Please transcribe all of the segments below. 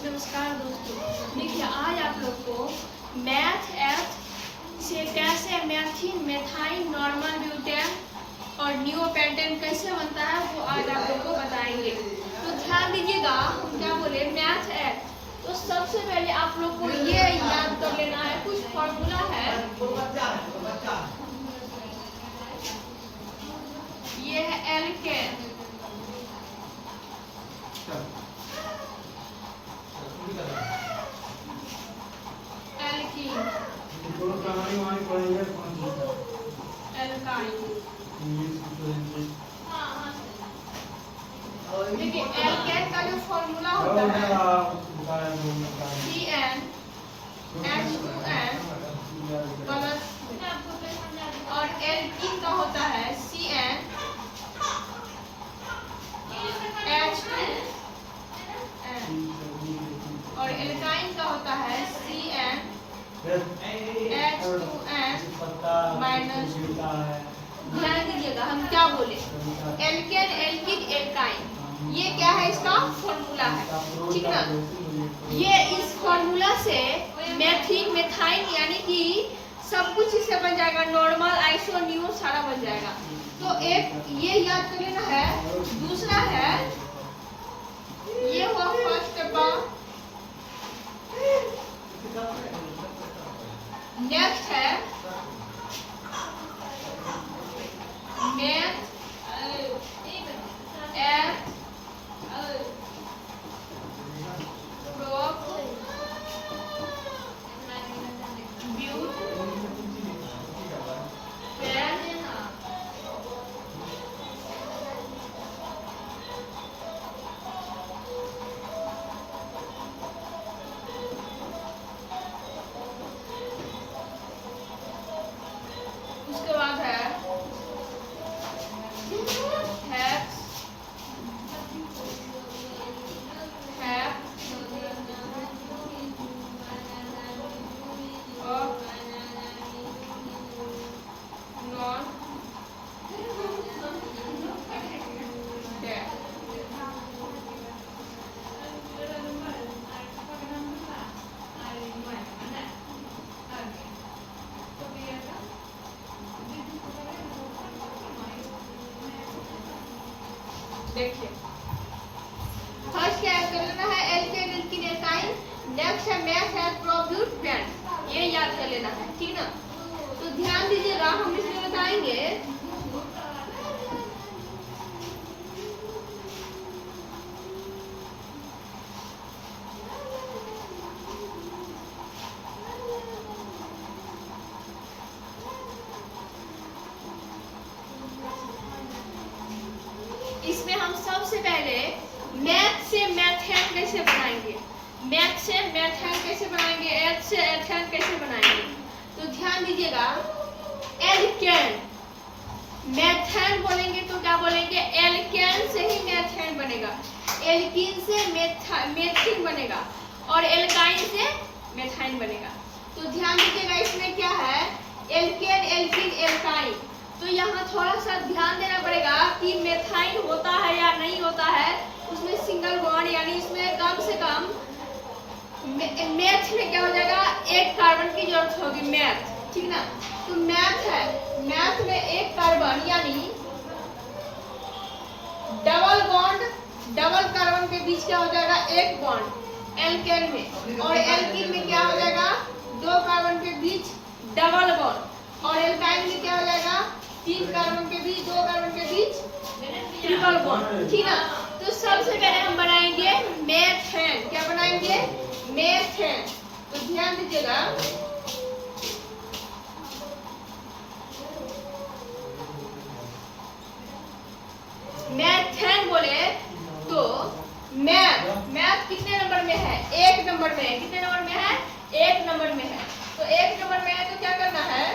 नमस्कार दोस्तों, देखिए आज आप लोग को मैथ एथ से कैसे मैथिन, मेथाइन, नॉर्मल ब्यूटेन और नियोपेंटेन कैसे बनता है वो आज आप लोग को बताएंगे। तो ध्यान दीजिएगा, हम क्या बोले मैथ एथ। तो सबसे पहले आप लोग को ये याद कर लेना है, कुछ फॉर्मूला है। ये है एल्केन, एल्कीन, एल्काइन। देखिए एल्केन का जो फॉर्मूला होता है CN H2N प्लस, और एल्कीन का होता है CN H2N, और एल्काइन का होता है CN H2N माइनस। ध्यान दीजिएगा, हम क्या बोले, एल्केन, एल्कीन, एल्काइन, ये क्या है, इसका फॉर्मूला है, ठीक ना। ये इस फॉर्मूला से मेथिन, मेथाइन यानी कि सब कुछ इससे बन जाएगा, नॉर्मल, आइसो, नियो सारा बन जाएगा। तो एक ये याद कर लेना है। दूसरा है, ये हुआ फर्स्ट पार्ट। नेक्स्ट है meth eth prop but pent. उसके बाद है हेक्स, हेप, ऑफ, नॉन, डेट। देखिए फर्स्ट क्या कर लेना है, एल्केन, एल्कीन, एल्काइन। नेक्स्ट है मैथ है प्रोब्यूट पेन, ये याद कर लेना है, ठीक ना। तो ध्यान दीजिएगा, हम इसमें बताएंगे इसमें हम सबसे पहले मैथ से मैथेन कैसे बनाएंगे, मैथ से मैथेन कैसे बनाएंगे, एथ से एथेन कैसे बनाएंगे। तो ध्यान दीजिएगा, एल्केन, मैथेन बोलेंगे तो क्या बोलेंगे, एल्केन से ही मैथेन बनेगा, एल्कीन से मेथिन बनेगा, और एल्काइन से मेथाइन बनेगा। तो ध्यान दीजिएगा, इसमें क्या है, एल्केन, एल्कीन, एल्काइन। तो यहाँ थोड़ा सा ध्यान देना पड़ेगा कि मेथाइन होता है या नहीं होता है, उसमें सिंगल बॉन्ड यानी इसमें कम से कम मैथ में क्या हो जाएगा, एक कार्बन की जरूरत होगी, मैथ, ठीक ना। तो मैथ है, मैथ में एक कार्बन यानी डबल बॉन्ड, डबल कार्बन के बीच क्या हो जाएगा, एक बॉन्ड एल्केन में, और एल्कीन में क्या हो जाएगा, दो कार्बन के बीच डबल बॉन्ड, और एल्काइन में क्या हो जाएगा, तीन कार्बन के बीच, दो कार्बन के बीच ट्रिपल बॉन्ड, ठीक ना। तो सबसे पहले हम बनाएंगे मेथेन, क्या बनाएंगे, मेथेन। तो ध्यान दीजिएगा, मेथेन बोले तो मैथ कितने नंबर में है, एक नंबर में है। कितने नंबर में है, एक नंबर में है। तो एक नंबर में है तो क्या करना है,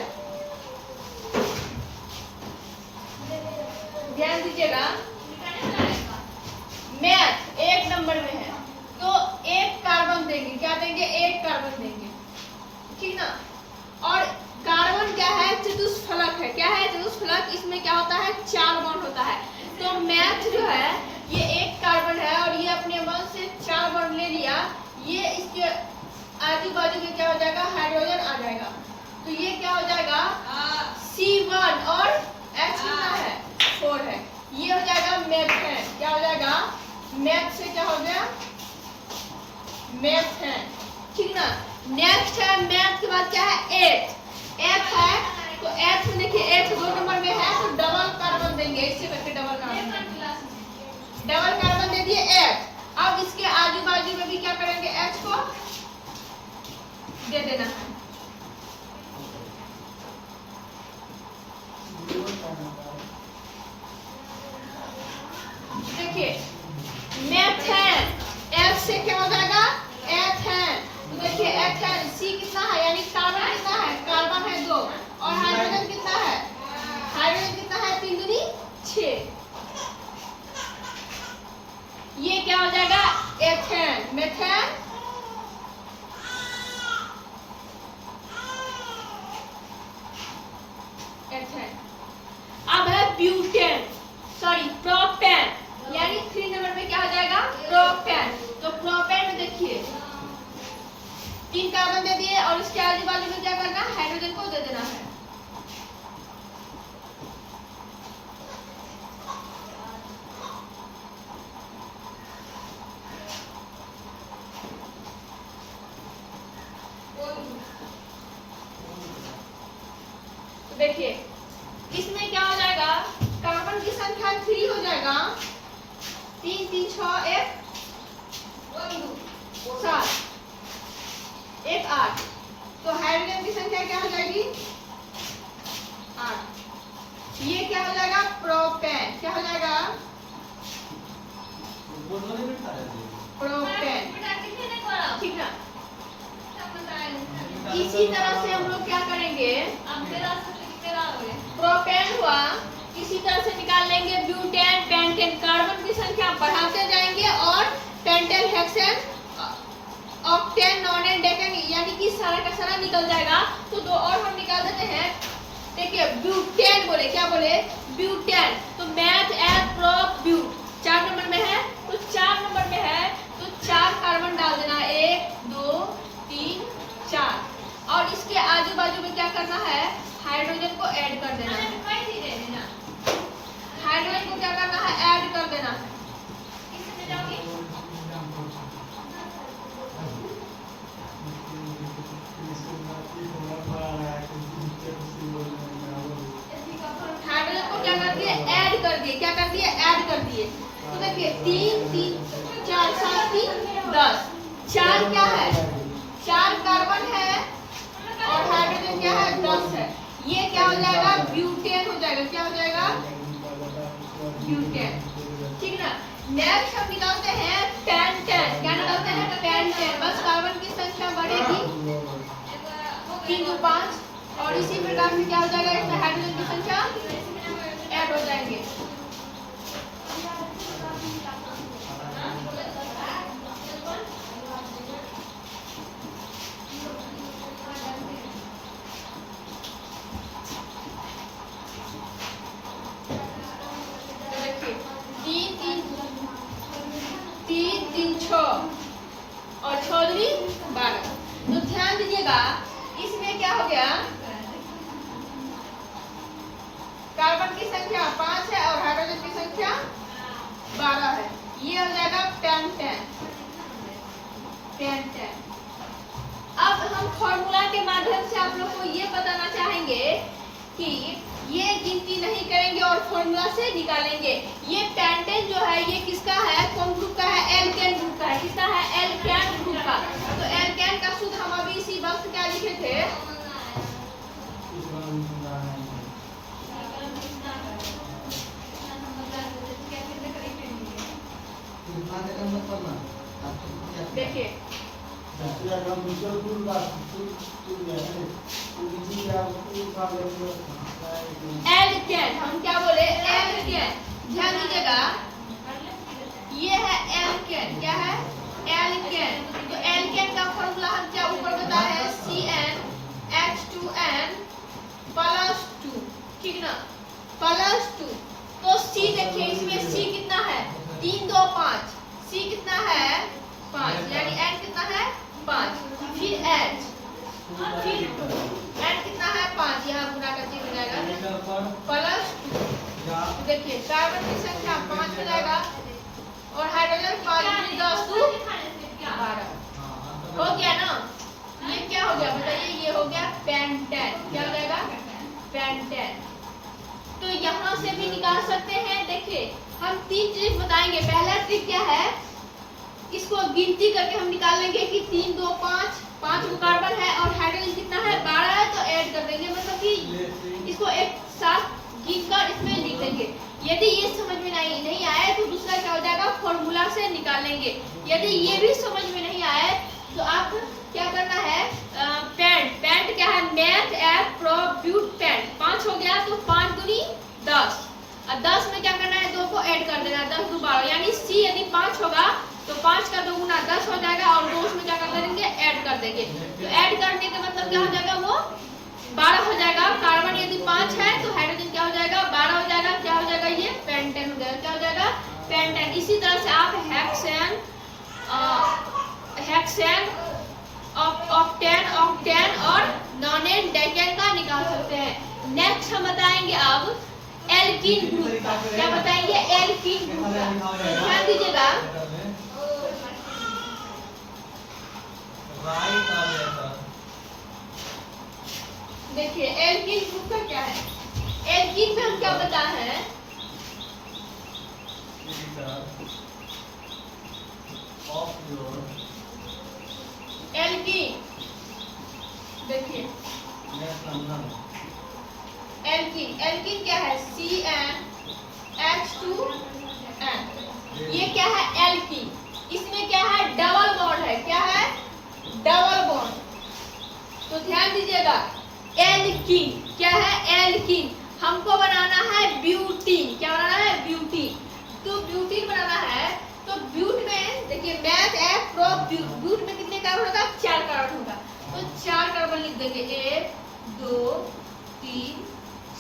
ध्यान दीजिएगा, मैथ एक नंबर में है तो एक कार्बन देंगे, क्या देंगे, एक कार्बन देंगे, ठीक ना। और कार्बन क्या है, चतुष्फलक है। क्या है, चतुष्फलक। इसमें क्या होता है, 4 बॉन्ड होता है। तो मैथ जो है ये एक कार्बन है और ये अपने बॉन्ड से 4 बॉन्ड ले लिया, आजू बाजू में क्या हो जाएगा, हाइड्रोजन आ जाएगा। तो ये क्या हो जाएगा, C1 और H कितना है, 4 है। ये हो जाएगा मेथेन। क्या हो जाएगा, मैथ से क्या हो गया, मेथेन। ठीक ना। नेक्स्ट है मैथ के बाद क्या है, एथ है। तो एथ में देखिए, एथ 2 नंबर में है तो डबल कार्बन देंगे, इससे करके डबल कार्बन दे दिए एथ। अब इसके आजू बाजू में भी क्या करेंगे, एच को दे देना है। देखिए मेथेन, एच से क्या हो जाएगा, एथेन। तो देखिए एथेन, सी कितना है, यानी कार्बन कितना है, कार्बन है 2 और हाइड्रोजन कितना है, हाइड्रोजन कितना है, 3 दूनी 6। ये क्या हो जाएगा, एथेन, मेथेन, एथेन। अब है ब्यूटेन, सॉरी प्रोपेन, यानी 3 नंबर में क्या हो जाएगा, प्रोपेन। तो प्रोपेन में देखिए 3 कार्बन दे दिए और इसके आजू बाजू में क्या करना है, हाइड्रोजन को दे देना है। तो देखिए इसमें क्या हो जाएगा, कार्बन की संख्या 3 हो जाएगा, 3 3 6 1 7 1 8। तो हाइड्रोजन की संख्या क्या हो जाएगी, 8। ये क्या हो जाएगा, प्रोपेन। क्या हो जाएगा, प्रोपेन। ठीक ना। इसी तरह से हम लोग क्या करेंगे, प्रोपेन हुआ, इसी तरह से निकाल लेंगे ब्यूटेन, पेंटेन। कार्बन की संख्या बढ़ाते जाएंगे और pentane, hexane, octane, nonane, decane, यानी कि सारा का सारा निकल जाएगा। तो 2 और हम निकाल देते हैं। देखिए ब्यूटेन बोले, क्या बोले, ब्यूटेन। तो मैथ एथ प्रोप ब्यूट 4 नंबर में है, तो 4 नंबर में है तो 4 कार्बन डाल देना, 1 2 3 4। और इसके आजू बाजू में क्या करना है, हाइड्रोजन को ऐड कर देना है। हाइड्रोजन को क्या करना है, ऐड कर देना है। हाइड्रोजन को क्या कर दिए, ऐड कर दिए। क्या कर दिए, ऐड कर दिए। तो देखिए 3 3 4 7 3 10। 4 क्या है, 4 कार्बन है और हाइड्रोजन क्या है, 10 है। ये क्या हो जाएगा, ब्यूटेन हो जाएगा। क्या हो जाएगा, ब्यूटेन। ठीक ना। नेक्स्ट हम निकालते हैं पेंटेन। क्या निकालते हैं, पेंटेन। बस कार्बन की संख्या बढ़ेगी, 3 2 5 और इसी प्रकार से क्या हो जाएगा, इसमें हाइड्रोजन की संख्या ऐड हो जाएंगे। और 6 दूनी 12। तो ध्यान दीजिएगा इसमें क्या हो गया, कार्बन की संख्या 5 है और हाइड्रोजन की संख्या 12 है। ये हो जाएगा पेंटेन, पेंटेन। अब हम फॉर्मूला के माध्यम से आप लोग को ये बताना चाहेंगे कि ये गिनती नहीं करेंगे और फॉर्मूला से निकालेंगे। ये पेंटेन जो है ये किसका है, कौन ग्रुप का है, एल्केन ग्रुप का है। किसका है, एल्केन ग्रुप का। तो एल्केन का सूत्र हम अभी इसी वक्त क्या लिखे थे, देखिए एल्केन, हम क्या बोले, एल्केन। ध्यान दीजिएगा ये है एल्केन। क्या है, एल्केन। तो एल्केन का फॉर्मूला हम क्या ऊपर बताया है, CnH2n +2। ठीक ना, +2। तो C देखिए इसमें C कितना है, 3 2 5। C कितना है, 5, यानी N कितना है 5, फिर H, फिर 2, H कितना है 5, यहाँ गुना करके हो जाएगा प्लस 2। देखिए कार्बन की संख्या 5 हो जाएगा और हाइड्रोजन 5 × 10 = 12 हो गया ना। ये क्या हो गया बताइए, ये हो गया पेंटेन। क्या हो जाएगा पेंटेन। तो यहाँ से भी निकाल सकते हैं। देखिए हम 3 ट्रिक बताएंगे। पहला ट्रिक क्या है, इसको गिनती करके हम निकाल लेंगे कि 3 2 5, 5 को कार्बन है और हाइड्रोजन कितना है 12 है, तो ऐड कर देंगे, मतलब कि इसको एक साथ गिनकर इसमें लिख देंगे। यदि ये समझ में नहीं आए तो दूसरा क्या हो जाएगा, फॉर्मूला से निकाल लेंगे। यदि ये भी समझ में नहीं आए तो आप क्या करना है, पेंट क्या है, meth eth prop but pent 5 हो गया तो 5 दूनी 10 और 10 में क्या करना है 2 को ऐड कर देना है, 10 2 12, यानी C यदि 5 होगा तो 5 का 2 गुना 10 हो जाएगा और 2 उसमें क्या कर देंगे ऐड कर देंगे। तो ऐड करने का मतलब क्या हो जाएगा, वो 12 हो जाएगा। कार्बन यदि 5 है तो हाइड्रोजन क्या हो जाएगा 12 हो जाएगा। क्या हो जाएगा, ये पेंटेन हो जाएगा। क्या हो जाएगा पेंटेन। इसी तरह से आप हेक्सेन ऑक्टेन और नॉनेन डेकेन का निकाल सकते हैं। नेक्स्ट हम बताएंगे अब एल्कीन ग्रुप का। क्या बताएंगे, एल्कीन ग्रुप का। ध्यान दीजिएगा, देखिए एल्कीन ग्रुप का क्या है। एल्कीन में हम क्या बताए हैं, एल्कीन, देखिए एल्कीन क्या है, CnH2n। ये क्या है एल्कीन, इसमें क्या है डबल बॉन्ड है। क्या है डबल बॉन्ड। तो ध्यान दीजिएगा, एल्कीन क्या है, एल्कीन हमको बनाना है ब्यूटीन। क्या बनाना है, ब्यूटीन। तो ब्यूटीन बनाना है तो ब्यूट में देखिए मैथ एफ प्रो ब्यूट में कितने कार्बन होगा, 4 कार्बन होगा। तो 4 कार्बन लिख देंगे, 1 2 3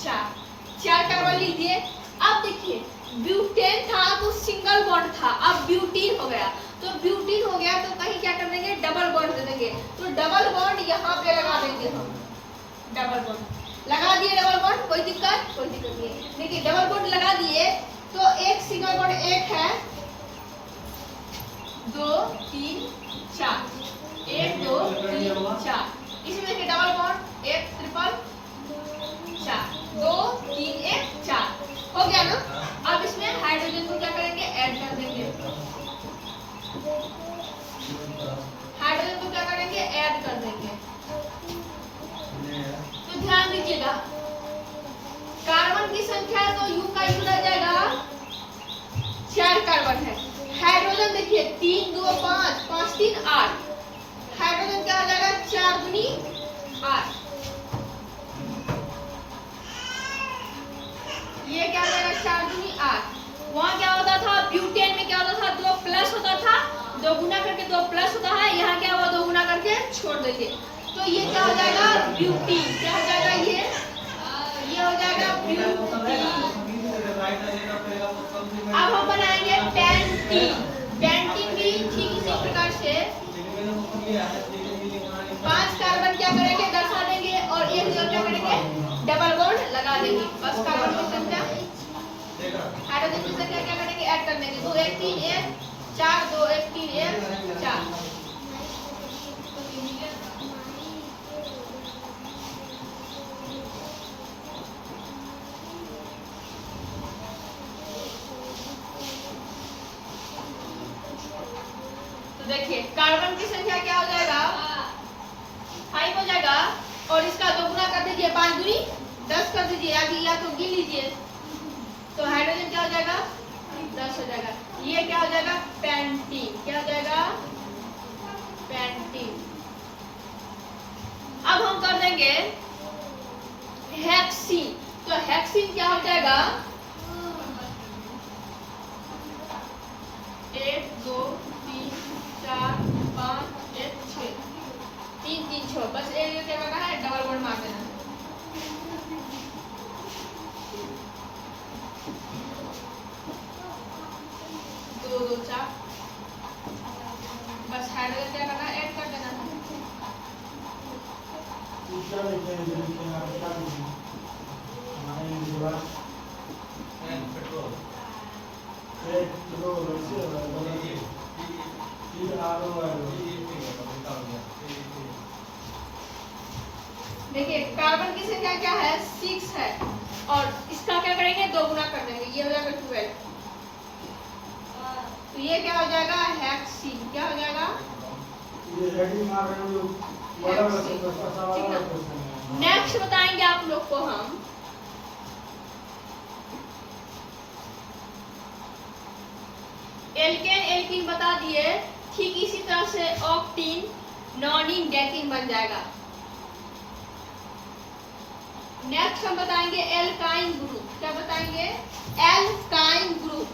4 कार्बन लिख दिए। अब देखिए ब्यूटेन था तो सिंगल बॉन्ड था, अब ब्यूटीन हो गया। तो ब्यूटीन हो गया तो कहीं क्या कर देंगे, डबल बॉन्ड दे देंगे। तो डबल बॉन्ड यहाँ पे लगा देंगे हम, डबल बॉन्ड लगा दिए। डबल बॉन्ड कोई दिक्कत नहीं है। देखिए डबल बॉन्ड लगा दिए तो एक सिंगल बॉन्ड एक है, 2 3 4, 1 2 3 4। इसमें देखिए डबल बॉन्ड 1 ट्रिपल 4, 2 3 1 4 हो गया ना। अब इसमें हाइड्रोजन को क्या करेंगे, ऐड कर देंगे। हाइड्रोजन को क्या करेंगे, ऐड कर देंगे। तो ध्यान दीजिएगा, कार्बन की संख्या तो U का U रह जाएगा, 4 कार्बन है। हाइड्रोजन देखिए 3 2 5, 5 3 8। हाइड्रोजन क्या हो जाएगा, 4 दूनी 8। ये क्या हो जाएगा, 4 दूनी 8। वहाँ क्या होता था, ब्यूटेन में क्या होता था, 2 प्लस होता था, 2 गुना करके 2 प्लस होता है। यहाँ क्या हुआ, 2 गुना करके छोड़ देंगे। तो ये क्या हो जाएगा, ब्यूटीन। क्या हो जाएगा, ये हो जाएगा ब्यूटीन। अब हम बनाएंगे पेंटीन। पेंटीन भी ठीक इसी प्रकार से 5 कार्बन क्या करेंगे, दर्शा देंगे और एक जगह क्या करेंगे, डबल बॉन्ड लगा देंगे। बस कार्बन की संख्या, हाइड्रोजन की संख्या क्या करेंगे, ऐड कर देंगे। 2 1 3 1 4, 2 1 3 1 4। तो देखिए कार्बन की संख्या क्या हो जाएगा, 5 हो जाएगा और इसका 2 गुना कर दीजिए, 5 दूनी 10 कर दीजिए, या तो गिन लीजिए। तो हाइड्रोजन क्या हो जाएगा, 10 हो जाएगा। ये क्या हो जाएगा, पेंटीन। क्या हो जाएगा, पेंटीन। अब हम कर देंगे हेक्सीन। तो हेक्सीन क्या हो जाएगा, 1 2 3 4 5 1 6, 3 3 6। बस ये क्या करना है, डबल बॉन्ड मार देना। दो 2 4। बस हाइड्रोजन क्या करना है, ऐड कर देना है। क्या लिखते हैं जो लिखते हैं आप क्या लिखते हैं हमारे इनके बाद पेट्रोल वैसे देखिए कार्बन की संख्या क्या है 6 है और इसका क्या करेंगे दो गुना कर देंगे ये हो जाएगा 12 तो ये क्या हो जाएगा हेक्सीन क्या हो जाएगा ये हेडिंग मार रहे हो बड़ा सवाल नेक्स्ट बताएंगे आप लोग को हम एल्केन एल्कीन बता दिए ठीक इसी तरह से ऑक्टीन नॉनिन डेकिन बन जाएगा। नेक्स्ट हम बताएंगे एल्काइन ग्रुप क्या बताएंगे एल्काइन ग्रुप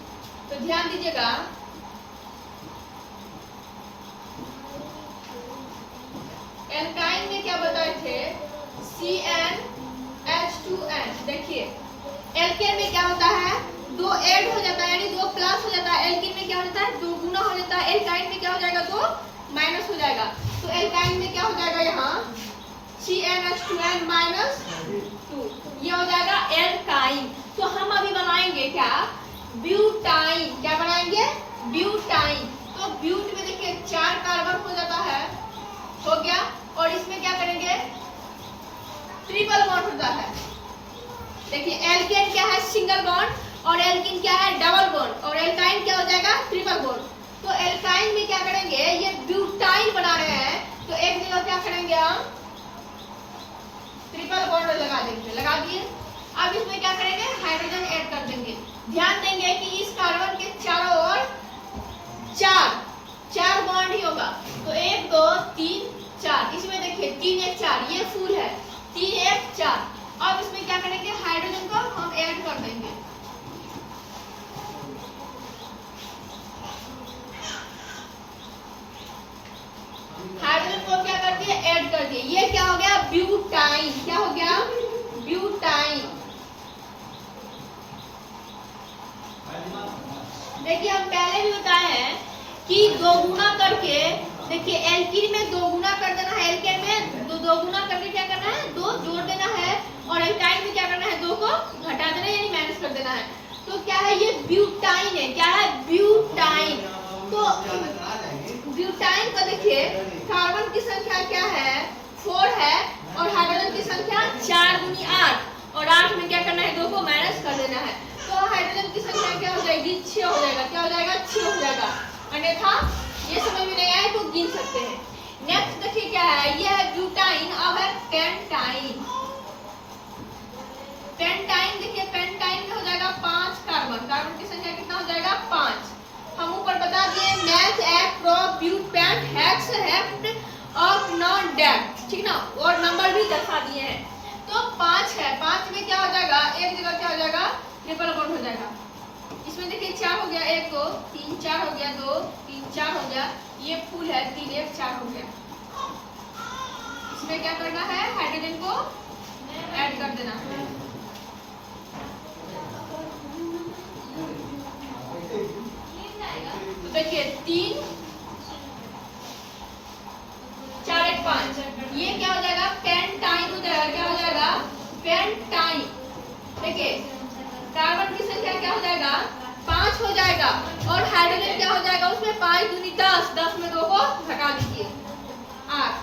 तो ध्यान दीजिएगा एल्काइन में क्या बताए थे CnH2n देखिए एल्केन में क्या होता है दो ऐड हो जाता है यानी दो प्लस हो जाता है एल्कीन में क्या हो जाता है दो गुना हो जाता है एल्काइन में क्या हो जाएगा दो माइनस हो जाएगा तो एल्काइन में क्या हो जाएगा यहाँ CnH2n -2 ये हो जाएगा एल्काइन। तो हम अभी बनाएंगे क्या ब्यूटाइन क्या बनाएंगे ब्यूटाइन तो ब्यूट में देखिए 4 कार्बन हो जाता है हो गया और इसमें क्या करेंगे ट्रिपल बॉन्ड होता है देखिए एल्केन क्या है सिंगल बॉन्ड और एल्कीन क्या है डबल बॉन्ड और एल्काइन क्या हो जाएगा ट्रिपल बॉन्ड तो एल्काइन में क्या करेंगे ये ब्यूटाइन बना रहे हैं तो एक जगह क्या करेंगे हम ट्रिपल बॉन्ड लगा दिए अब इसमें क्या करेंगे हाइड्रोजन ऐड कर देंगे ध्यान देंगे कि इस कार्बन के चारों ओर 4 बॉन्ड ही होगा तो 1 2 3 4 इसमें देखिए 3 1 4 ये फुल है 3 1 4 अब इसमें क्या करेंगे हाइड्रोजन को हम ऐड कर देंगे हाइड्रोजन को क्या कर दिए ऐड कर दिए ये क्या हो गया ब्यूटाइन क्या हो गया ब्यूटाइन। देखिए हम पहले भी बताए हैं कि दो गुना करके देखिए एल्कीन में दो गुना कर देना है एल्केन में दो गुना करके क्या करना है दो जोड़ देना है और एल्काइन में क्या करना है दो को घटा देना है यानी माइनस कर देना है तो क्या है ये ब्यूटाइन है क्या है ब्यूटाइन। तो ब्यूटाइन का देखिए कार्बन की संख्या क्या है 4 है और हाइड्रोजन की संख्या 4 गुनी 8 और 8 में क्या करना है 2 को माइनस कर देना है तो हाइड्रोजन की संख्या क्या हो जाएगी 6 हो जाएगा क्या हो जाएगा 6 हो जाएगा अन्यथा ये समझ में नहीं आए तो गिन सकते हैं। नेक्स्ट देखिए क्या है ये है ब्यूटाइन अब है पेंटाइन। पेंटाइन देखिए पेंटाइन में हो जाएगा 5 कार्बन की संख्या कितना हो जाएगा 5 हम ऊपर बता दिए meth eth prop but pent hex hept ऑफ नॉन डेट ठीक ना और नंबर भी दर्शा दिए हैं तो 5 है 5 में क्या हो जाएगा एक जगह क्या हो जाएगा ट्रिपल बॉन्ड हो जाएगा इसमें देखिए 4 हो गया 1 2 3 4 हो गया 2 3 4 हो गया ये फुल है 3 1 4 हो गया इसमें क्या करना है हाइड्रोजन को ऐड कर देना है तो देखिए 3 4 1 5 ये क्या हो जाएगा पेंटाइन हो जाएगा क्या हो जाएगा पेंटाइन। देखिए कार्बन की संख्या क्या हो जाएगा 5 हो जाएगा और हाइड्रोजन क्या हो जाएगा उसमें 5 दूनी 10 10 में 2 को घटा दीजिए 8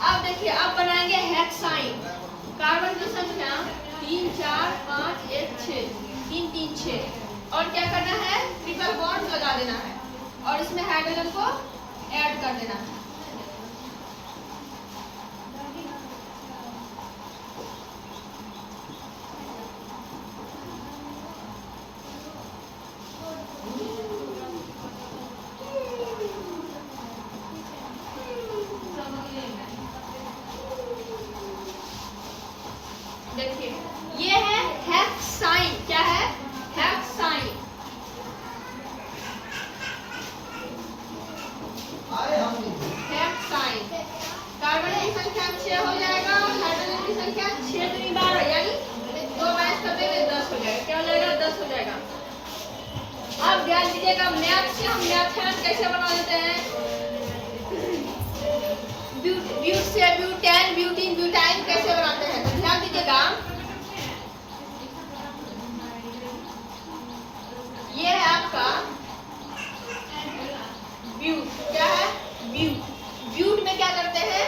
अब देखिए अब बनाएंगे हेक्साइन कार्बन की संख्या 3 4 5 1 6 3 3 6 और क्या करना है ट्रिपल बॉन्ड लगा देना है और इसमें हाइड्रोजन को ऐड कर देना है। देखिए ये है हेक्साइन क्या है हेक्साइन। आए हम दीजिएगा मैथ से हम मैथेन कैसे बना देते हैं। ब्यूट से ब्यूटेन, ब्यूटीन, ब्यूटाइन कैसे बनाते हैं, तो ध्यान दीजिएगा। ये है आपका ब्यूट। क्या है? ब्यूट। ब्यूट में क्या करते हैं,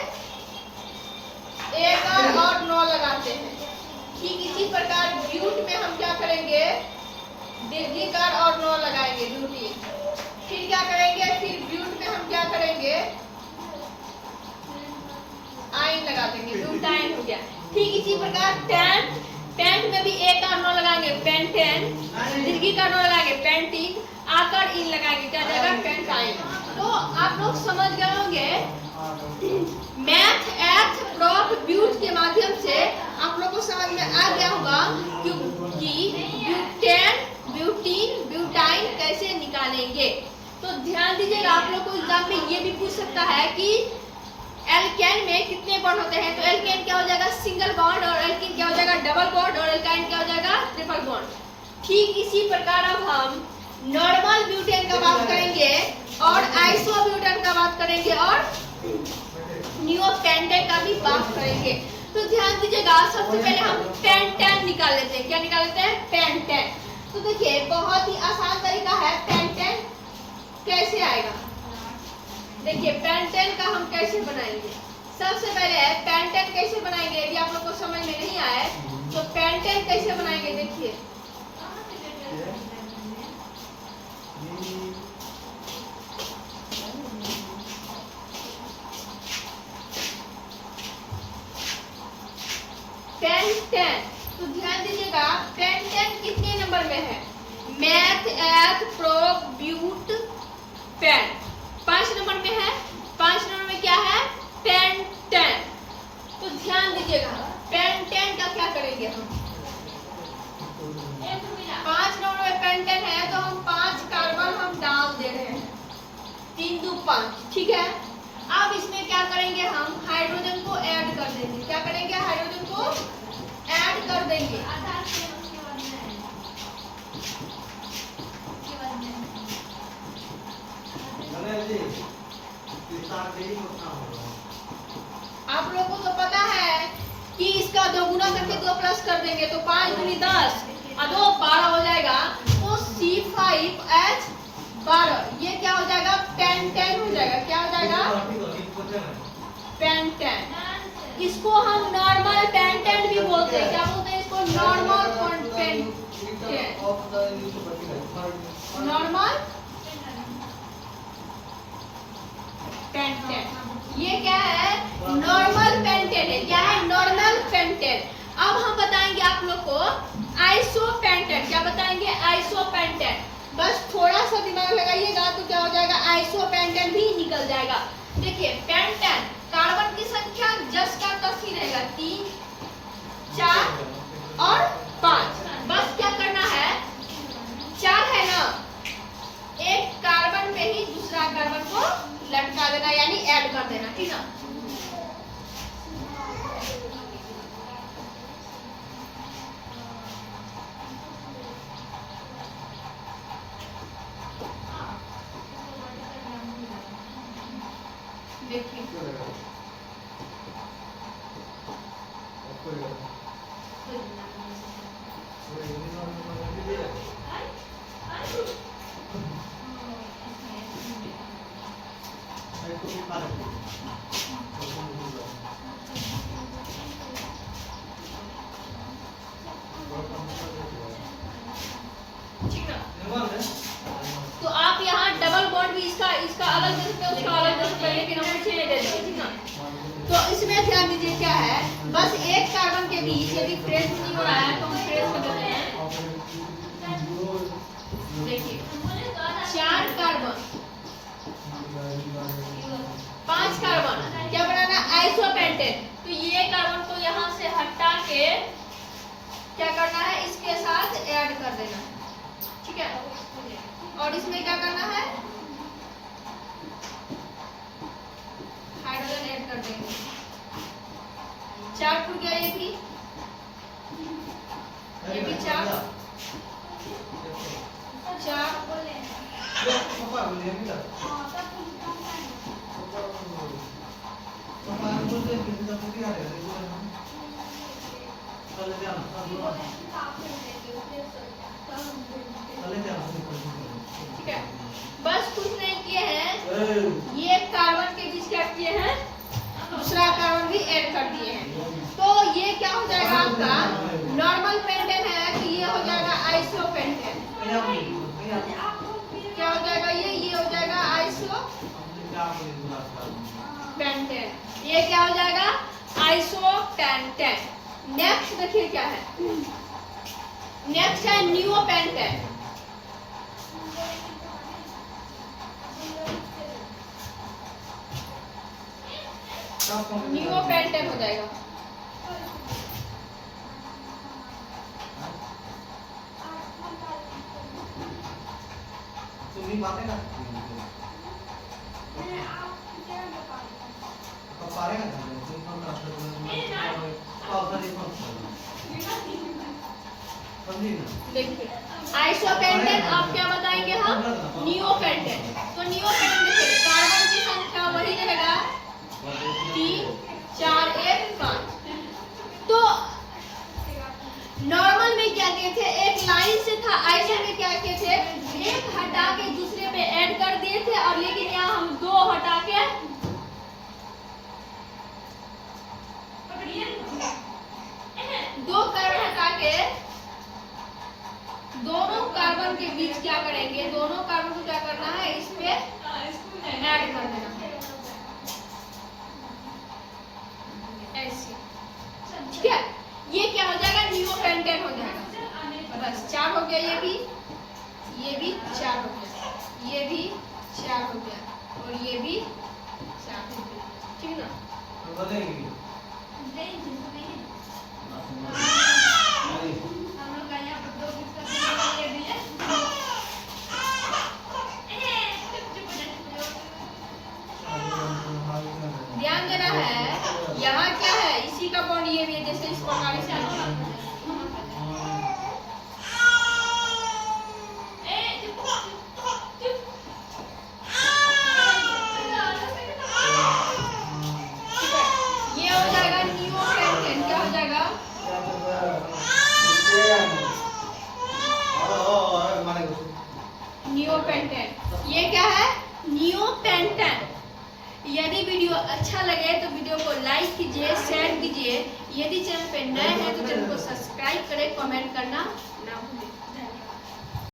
एक और नौ लगाते हैं। ठीक इसी प्रकार ब्यूट में हम क्या करेंगे, दीर्घिकार और नौ लगाएंगे, ब्यूटीन। फिर क्या करेंगे, फिर ब्यूट में हम क्या करेंगे, आइन लगा देंगे, ब्यूटाइन हो गया। ठीक इसी प्रकार टेंट, टेंट में भी एक और नौ लगाएंगे, पेंटेन। दीर्घिकार नौ लगाएंगे, पेंटिन। आकर इन लगाएंगे, क्या जाएगा, पेंटाइन। तो आप लोग समझ गए होंगे मैथ, एथ, प्रॉप, ब्यूट के माध्यम से आप लोग को समझ में आ गया होगा कि ब्यूटेन, ब्यूटीन, ब्यूटाइन कैसे निकालेंगे। तो ध्यान दीजिएगा, आप लोग को एग्जाम में ये भी पूछ सकता है कि एल्केन में कितने बॉन्ड होते हैं। तो एल्केन क्या हो जाएगा, सिंगल बॉन्ड, और एल्कीन क्या हो जाएगा, डबल बॉन्ड, और एल्काइन क्या हो जाएगा, ट्रिपल बॉन्ड। ठीक इसी प्रकार अब हम नॉर्मल ब्यूटेन का बात करेंगे और आइसोब्यूटेन का बात करेंगे और नियोपेंटेन का भी बात करेंगे। तो ध्यान दीजिएगा, सबसे पहले हम पेंटेन निकाल लेते हैं। क्या निकाल लेते हैं, पेंटेन। तो देखिए बहुत ही आसान तरीका है, पेंटेन कैसे आएगा। देखिए पेंटेन का हम कैसे बनाएंगे। सबसे पहले पेंटेन कैसे बनाएंगे, यदि आप लोग को समझ में नहीं आए तो पेंटेन कैसे बनाएंगे। देखिए पेंटेन, तो ध्यान दीजिएगा पेंटेन कितने नंबर में है, meth, eth, prop, but, pen 5 number में है। 5 नंबर में क्या है, पेंटेन। तो ध्यान दीजिएगा पेंटेन का क्या करेंगे हम, 5 नंबर में पेंटेन है तो हम 5 कार्बन हम डाल दे रहे हैं, 3 2 5, ठीक है। अब इसमें क्या करेंगे, हम हाइड्रोजन को ऐड कर देंगे। क्या करेंगे, हाइड्रोजन को ऐड कर देंगे। आप लोगों को तो पता है कि इसका 2 गुना करके 2 प्लस कर देंगे तो 5 दूनी 10 और 2 12 हो जाएगा। तो C5H12 ये क्या हो जाएगा, पेंटेन हो जाएगा। क्या हो जाएगा, पेंटेन। इसको हम नॉर्मल पेंटेन भी बोलते हैं। क्या बोलते हैं इसको, नॉर्मल पेंटेन, नॉर्मल पेंटेन। ये क्या है, नॉर्मल पेंटेन है। क्या है, नॉर्मल पेंटेन। अब हम बताएंगे आप लोग को आइसोपेंटेन। क्या बताएंगे, आइसोपेंटेन। बस थोड़ा सा दिमाग लगाइएगा तो क्या हो जाएगा, आइसोपेंटेन भी निकल जाएगा। देखिए पेंटेन कार्बन की संख्या 10 का 10 ही रहेगा, 3 4 और 5। बस क्या करना है, 4 है ना, एक कार्बन पे ही दूसरा कार्बन को लटका देना, यानी ऐड कर देना, ठीक है। देखिए ठीक है। तो आप यहाँ डबल बॉन्ड भी इसका अलग दे सकते हो, उसका अलग दे सकते हो, लेकिन हम इसे नहीं दे देंगे, ठीक है। तो इसमें ध्यान दीजिए क्या है, बस एक कार्बन के बीच यदि फ्रेश नहीं हो रहा है तो हम फ्रेश कर देते हैं। देखिए 4 कार्बन 5 कार्बन क्या बनाना, आइसोपेंटेन। तो ये कार्बन को यहाँ से हटा के क्या करना है, इसके साथ ऐड कर देना, ठीक है। और इसमें क्या करना है, हाइड्रोजन ऐड कर देंगे। 4 टूट गया, ये भी 4 4 पापा बोलिए बेटा पापा बोलते हैं कि तो पूरी आ रही है चले जाना ठीक है, बस कुछ नहीं किए हैं, ये कार्बन के बीच क्या किए हैं, दूसरा कार्बन भी ऐड कर दिए हैं। तो ये क्या हो जाएगा आपका नॉर्मल पेंटेन है कि ये हो जाएगा आइसो पेंटेन। क्या हो जाएगा ये हो जाएगा आइसो पेंटेन। ये क्या हो जाएगा आइसो पेंटेन। नेक्स्ट देखिए क्या है, नेक्स्ट है न्यू पेंटेन। न्यू पेंटेन हो जाएगा। तुम्ही बातें ना पारे ना देखिए आइसो पेंटेन आप क्या बताएंगे हम न्यू पेंटेन। तो न्यू पेंटेन देखिए कार्बन की संख्या वही रहेगा 3 4 1 5। तो नॉर्मल में क्या किए थे, एक लाइन से था, आइसो में क्या किए थे, एक हटा के दूसरे पे ऐड कर दिए थे, और लेकिन यहाँ हम 2 हटा के दोनों कार्बन के बीच क्या करेंगे, दोनों कार्बन को क्या करना है, इस पे ऐड कर देना है ऐसे। ठीक है, ये क्या हो जाएगा न्यू पेंटेन हो जाएगा। बस 4 हो गया, ये भी 4 हो गया, ये भी 4 हो गया, और ये भी 4 हो गया। ठीक है ना, ध्यान देना है। यहाँ क्या है, इसी का बॉन्ड ये भी है, जैसे इस प्रकार से ये हो जाएगा न्यू पेंटेन। क्या हो जाएगा न्यू पेंटेन। ये क्या है न्यू पेंटेन। यदि वीडियो अच्छा लगे तो वीडियो को लाइक कीजिए, शेयर कीजिए। यदि चैनल पे नए हैं तो चैनल को सब्सक्राइब करें, कमेंट करना ना